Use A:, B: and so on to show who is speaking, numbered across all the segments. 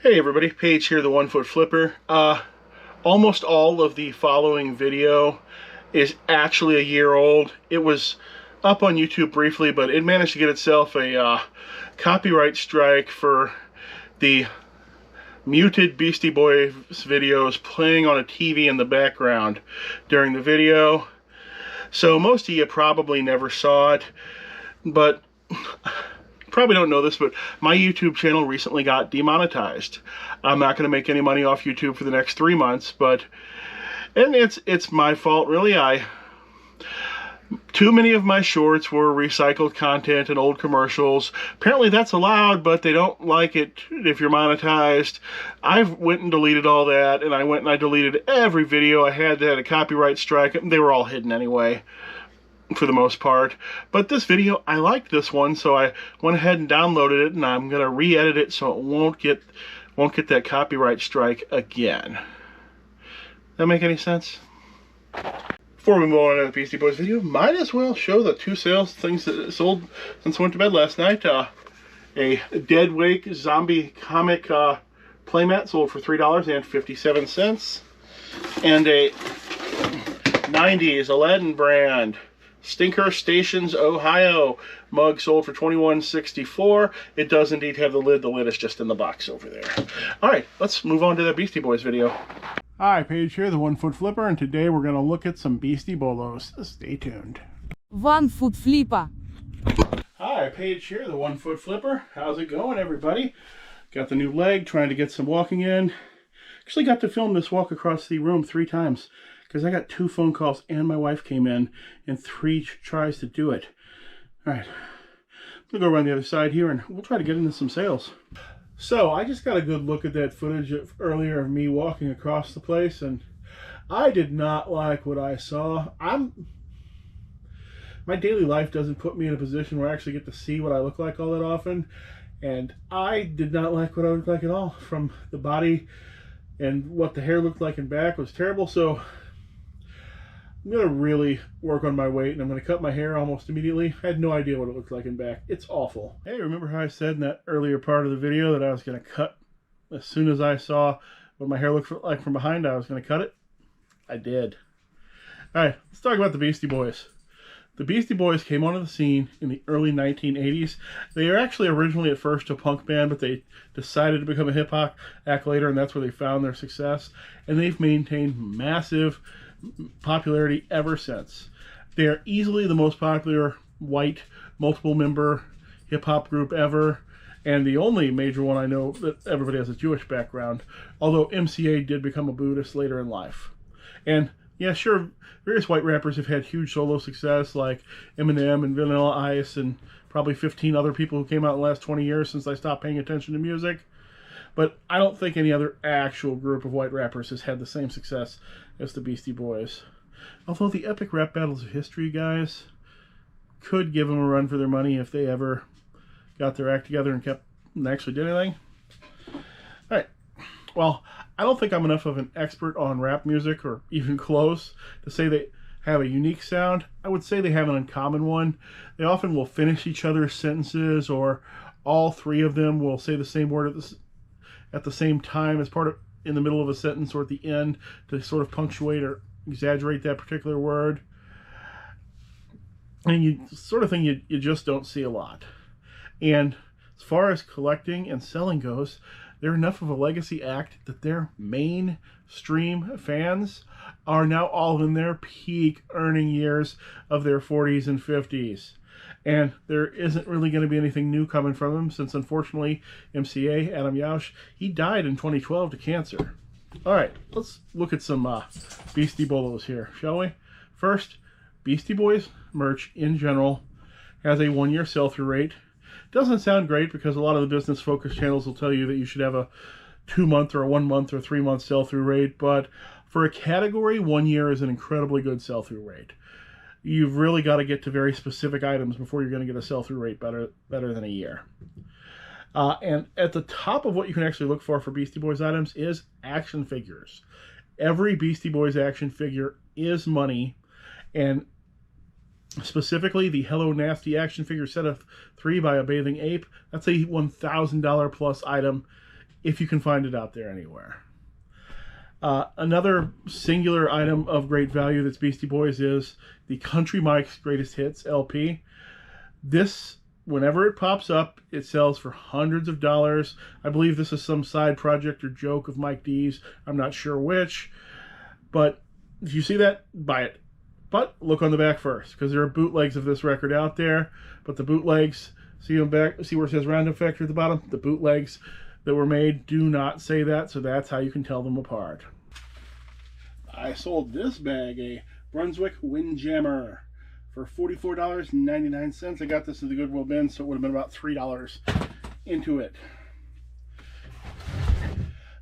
A: Hey everybody, Paige here, the 1 Foot Flipper. Almost all of the following video is actually a year old. It was up on YouTube briefly, but it managed to get itself a copyright strike for the muted Beastie Boys videos playing on a TV in the background during the video. So most of you probably never saw it, but probably don't know this, but my YouTube channel recently got demonetized. I'm not going to make any money off YouTube for the next 3 months, and it's my fault really. Too many of my shorts were recycled content and old commercials. Apparently that's allowed, but they don't like it if you're monetized. I went and deleted all that, and I deleted every video I had that had a copyright strike. They were all hidden anyway, for the most part. But this video, I liked this one, so I went ahead and downloaded it, and I'm gonna re-edit it so it won't get that copyright strike again. That make any sense? Before we move on to the Beastie Boys video, might as well show the two things that sold since I went to bed last night. A Dead Wake zombie comic playmat sold for $3.57, and a 90s Aladdin brand Stinker Stations Ohio mug sold for $21.64. It does indeed have the lid. The lid is just in the box over there. All right, let's move on to the Beastie Boys video. Hi, Paige here, the 1 Foot Flipper, and today we're going to look at some Beastie Bolos. Stay tuned.
B: 1 Foot Flipper.
A: Hi, Paige here, the 1 Foot Flipper. How's it going, everybody? Got the new leg, trying to get some walking in. Actually got to film this walk across the room 3 times, because I got 2 phone calls and my wife came in 3 tries to do it. All right, I'm going to go around the other side here and we'll try to get into some sales. So I just got a good look at that footage earlier of me walking across the place, and I did not like what I saw. My daily life doesn't put me in a position where I actually get to see what I look like all that often, and I did not like what I looked like at all. From the body and what the hair looked like in back was terrible. So I'm going to really work on my weight, and I'm going to cut my hair almost immediately. I had no idea what it looked like in back. It's awful. Hey, remember how I said in that earlier part of the video that I was going to cut as soon as I saw what my hair looked like from behind? I was going to cut it. I did. All right, let's talk about the Beastie Boys. The Beastie Boys came onto the scene in the early 1980s. They were actually originally at first a punk band, but they decided to become a hip-hop act later, and that's where they found their success. And they've maintained massive popularity ever since. They are easily the most popular white multiple member hip-hop group ever, and the only major one I know that everybody has a Jewish background, although MCA did become a Buddhist later in life. And yeah, sure, various white rappers have had huge solo success, like Eminem and Vanilla Ice and probably 15 other people who came out in the last 20 years since I stopped paying attention to music. But I don't think any other actual group of white rappers has had the same success as the Beastie Boys. Although the epic rap battles of history guys could give them a run for their money if they ever got their act together and actually did anything. Alright, well, I don't think I'm enough of an expert on rap music, or even close, to say they have a unique sound. I would say they have an uncommon one. They often will finish each other's sentences, or all 3 of them will say the same word at the same time as part of in the middle of a sentence or at the end to sort of punctuate or exaggerate that particular word. And you sort of thing you just don't see a lot. And as far as collecting and selling goes, they're enough of a legacy act that their mainstream fans are now all in their peak earning years of their 40s and 50s. And there isn't really going to be anything new coming from him, since unfortunately MCA, Adam Yauch, he died in 2012 to cancer. Alright, let's look at some Beastie Bolos here, shall we? First, Beastie Boys merch in general has a 1-year sell-through rate. Doesn't sound great, because a lot of the business focused channels will tell you that you should have a 2-month or a 1-month or 3-month sell-through rate, but for a category, 1 year is an incredibly good sell-through rate. You've really got to get to very specific items before you're going to get a sell-through rate better than a year. And at the top of what you can actually look for Beastie Boys items is action figures. Every Beastie Boys action figure is money, and specifically the Hello Nasty action figure set of 3 by a bathing ape, that's a $1,000 plus item if you can find it out there anywhere. Another singular item of great value that's Beastie Boys is the Country Mike's Greatest Hits LP. This, whenever it pops up, it sells for hundreds of dollars. I believe this is some side project or joke of Mike D's. I'm not sure which. But if you see that, buy it. But look on the back first, because there are bootlegs of this record out there. But the bootlegs, see them back, see where it says Random Factor at the bottom? The bootlegs that were made do not say that, so that's how you can tell them apart. I sold this bag, a Brunswick Windjammer, for $44.99. I got this in the Goodwill bin, so it would have been about $3 into it.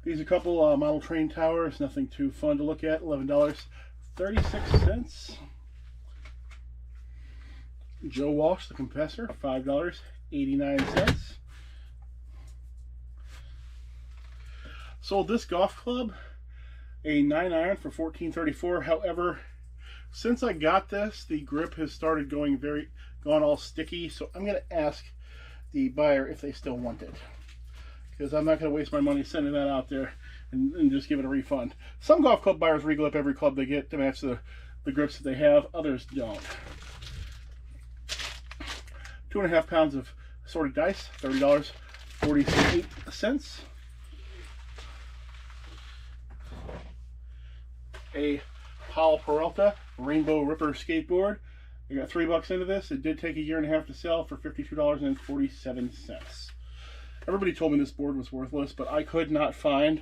A: These are a couple model train towers, nothing too fun to look at. $11.36. Joe Walsh, the compressor, $5.89. Sold this golf club, a 9-iron, for $14.34. However, since I got this, the grip has started gone all sticky, so I'm going to ask the buyer if they still want it, because I'm not going to waste my money sending that out there and just give it a refund. Some golf club buyers reglip every club they get to match the grips that they have. Others don't. 2.5 pounds of assorted dice, $30.48. A Paul Peralta Rainbow Ripper skateboard. I got $3 into this. It did take a year and a half to sell for $52.47. Everybody told me this board was worthless, but I could not find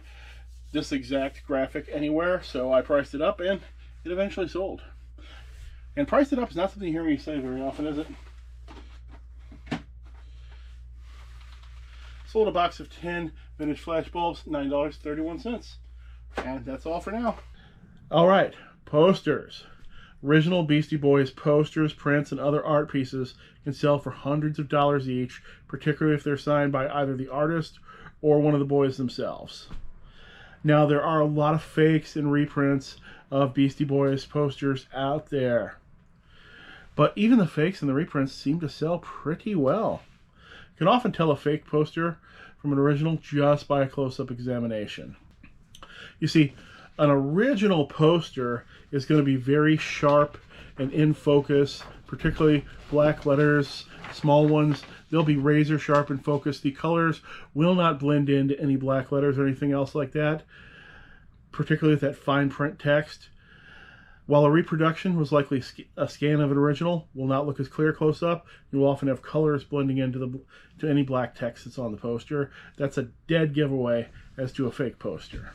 A: this exact graphic anywhere, so I priced it up and it eventually sold. And priced it up is not something you hear me say very often, is it? Sold a box of 10 vintage flash bulbs, $9.31. And that's all for now. All right, posters. Original Beastie Boys posters, prints, and other art pieces can sell for hundreds of dollars each, particularly if they're signed by either the artist or one of the boys themselves. Now, there are a lot of fakes and reprints of Beastie Boys posters out there, but even the fakes and the reprints seem to sell pretty well. You can often tell a fake poster from an original just by a close-up examination. You see, an original poster is going to be very sharp and in focus, particularly black letters, small ones. They'll be razor sharp in focus. The colors will not blend into any black letters or anything else like that, particularly with that fine print text. While a reproduction was likely a scan of an original, will not look as clear close up. You will often have colors blending into to any black text that's on the poster. That's a dead giveaway as to a fake poster.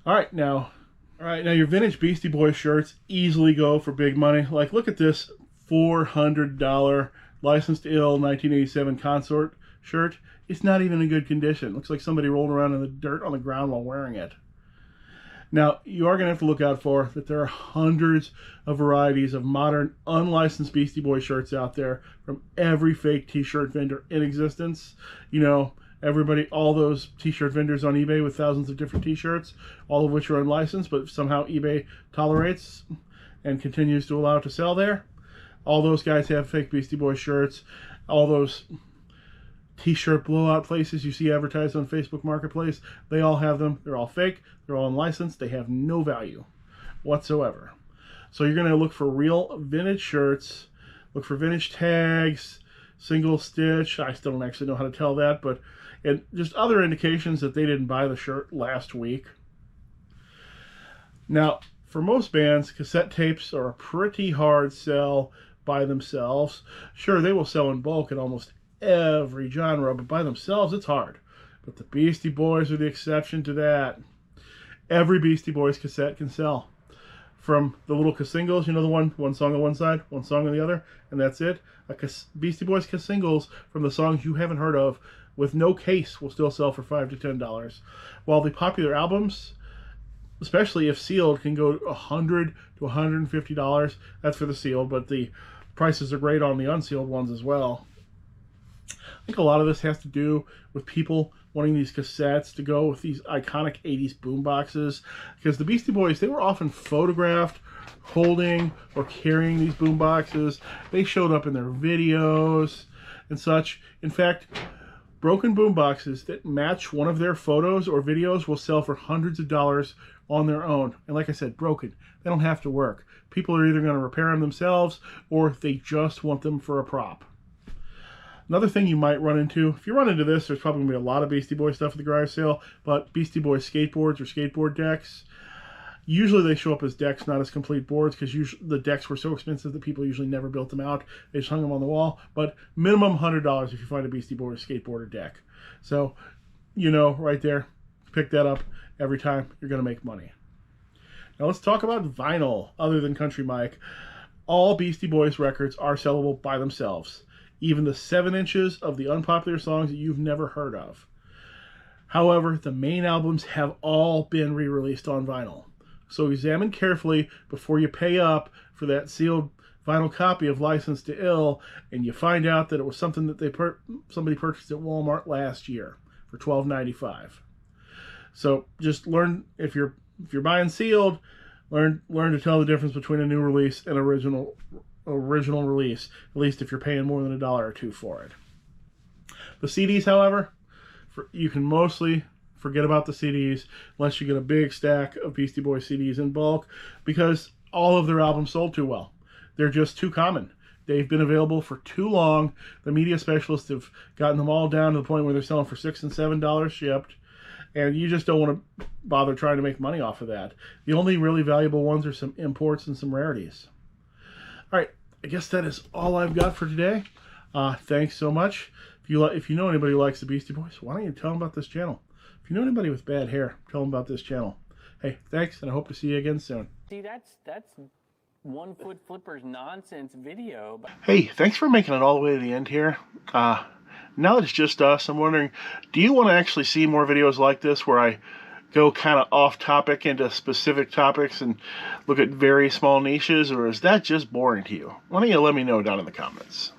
A: All right, now your vintage Beastie Boys shirts easily go for big money. Like, look at this $400 Licensed Ill 1987 Consort shirt. It's not even in good condition. Looks like somebody rolled around in the dirt on the ground while wearing it. Now, you are going to have to look out for that there are hundreds of varieties of modern, unlicensed Beastie Boys shirts out there from every fake t-shirt vendor in existence. You know, everybody, all those t-shirt vendors on eBay with thousands of different t-shirts, all of which are unlicensed, but somehow eBay tolerates and continues to allow to sell there. All those guys have fake Beastie Boys shirts. All those t-shirt blowout places you see advertised on Facebook Marketplace, they all have them. They're all fake. They're all unlicensed. They have no value whatsoever. So you're going to look for real vintage shirts, look for vintage tags, single stitch. I still don't actually know how to tell that, but and just other indications that they didn't buy the shirt last week. Now, for most bands, cassette tapes are a pretty hard sell by themselves. Sure, they will sell in bulk in almost every genre, but by themselves, it's hard. But the Beastie Boys are the exception to that. Every Beastie Boys cassette can sell. From the little singles, you know, the one song on one side, one song on the other, and that's it. Beastie Boys singles from the songs you haven't heard of with no case will still sell for $5 to $10. While the popular albums, especially if sealed, can go $100 to $150. That's for the sealed, but the prices are great on the unsealed ones as well. I think a lot of this has to do with people wanting these cassettes to go with these iconic 80s boomboxes, because the Beastie Boys, they were often photographed holding or carrying these boomboxes. They showed up in their videos and such. In fact, Broken boomboxes that match one of their photos or videos will sell for hundreds of dollars on their own. And like I said, broken. They don't have to work. People are either going to repair them themselves or they just want them for a prop. Another thing you might run into, if you run into this, there's probably going to be a lot of Beastie Boy stuff at the garage sale, but Beastie Boy skateboards or skateboard decks, usually they show up as decks, not as complete boards, because the decks were so expensive that people usually never built them out. They just hung them on the wall. But minimum $100 if you find a Beastie Boy or skateboarder deck. So, you know, right there, pick that up every time. You're going to make money. Now let's talk about vinyl. Other than Country Mike, all Beastie Boys records are sellable by themselves. Even the 7 inches of the unpopular songs that you've never heard of. However, the main albums have all been re-released on vinyl. So examine carefully before you pay up for that sealed vinyl copy of License to Ill, and you find out that it was something that somebody purchased at Walmart last year for $12.95. So just learn, if you're buying sealed, learn to tell the difference between a new release and original release. At least if you're paying more than $1 or $2 for it. The CDs, however, you can mostly forget about the CDs unless you get a big stack of Beastie Boys CDs in bulk, because all of their albums sold too well. They're just too common. They've been available for too long. The media specialists have gotten them all down to the point where they're selling for $6 and $7 shipped, and you just don't want to bother trying to make money off of that. The only really valuable ones are some imports and some rarities. All right, I guess that is all I've got for today. Thanks so much. If you know anybody who likes the Beastie Boys, why don't you tell them about this channel? If you know anybody with bad hair, tell them about this channel. Hey, thanks, and I hope to see you again soon.
C: See, that's One Foot Flipper's nonsense video.
A: Hey, thanks for making it all the way to the end here. Now that it's just us, I'm wondering, do you want to actually see more videos like this where I go kind of off topic into specific topics and look at very small niches, or is that just boring to you? Why don't you let me know down in the comments?